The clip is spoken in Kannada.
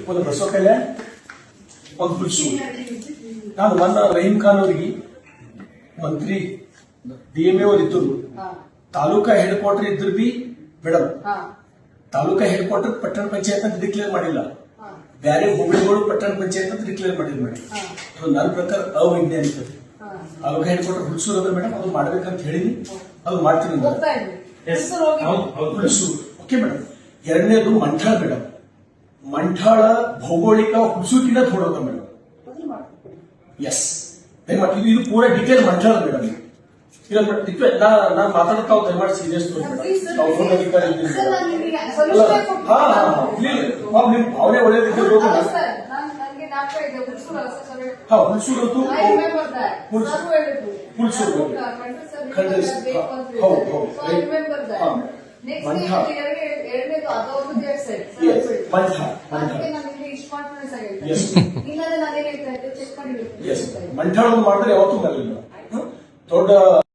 ಒಂದು ಬಸವ ಕಲ್ಯಾಣ್, ಒಂದು ಹುಲ್ಸು. ನಾನು ಮೊನ್ನ ರಹೀಂ ಖಾನ್ ಅವರಿಗೆ ಮಂತ್ರಿ DMA ಅವ್ರು ಇದ್ದರು. ತಾಲೂಕಾ ಹೆಡ್ ಕ್ವಾರ್ಟರ್ ಇದ್ರು B madam, taluka head quarter ಪಟ್ಟಣ ಪಂಚಾಯತ್ ಅಂತ ಡಿಕ್ಲೇರ್ ಮಾಡಿಲ್ಲ, ಬೇರೆ ಹೋಬಳಿಗಳು ಪಟ್ಟಣ ಪಂಚಾಯತ್ ಅಂತ ಡಿಕ್ಲೇರ್ ಮಾಡಿಲ್ಲ ಮೇಡಮ್. ಅದು ನನ್ನ ಪ್ರಕಾರ ಅವೈಜ್ಞಾನಿಕ. ತಾಲೂಕಾ ಹೆಡ್ ಕ್ವಾರ್ಟರ್ ಹುಲ್ಸೂರು ಅದ ಮೇಡಮ್, ಅದು ಮಾಡ್ಬೇಕಂತ ಹೇಳಿ ಅದು ಮಾಡ್ತೀನಿ ಹುಲ್ಸೂರು. Okay madam. ಎರಡನೇದು ಮಂಠಾಳ ಮೇಡಮ್. ಮಂಠಾಳ ಭೌಗೋಳಿಕ ಹುಲ್ಸೂರಿಗಿಂತ ಥೋಡೋದ ಮೇಡಮ್. ಎಸ್, ದಯಮಾಡಿ ಇದು ಪೂರಾ ಡೀಟೇಲ್ ಮಂಠಾಳ ಮೇಡಮ್. ನಾನು ಮಾತಾಡ್ತಾ ದಯಮಾಡಿ ಸೀರಿಯಸ್ ಅಧಿಕಾರಿ ನಿಮ್ ಭಾವನೆ ಒಳ್ಳೆಯದಿದ್ದು. ಹಾ, ಹುಲ್ಸೂರು ಹುಲ್ಸೂರು ಹೌದು. ಮಂಠಾಳ ಮಾಡಿದ್ರೆ ಯಾವತ್ತೂ ಬರಲಿಲ್ಲ. ದೊಡ್ಡ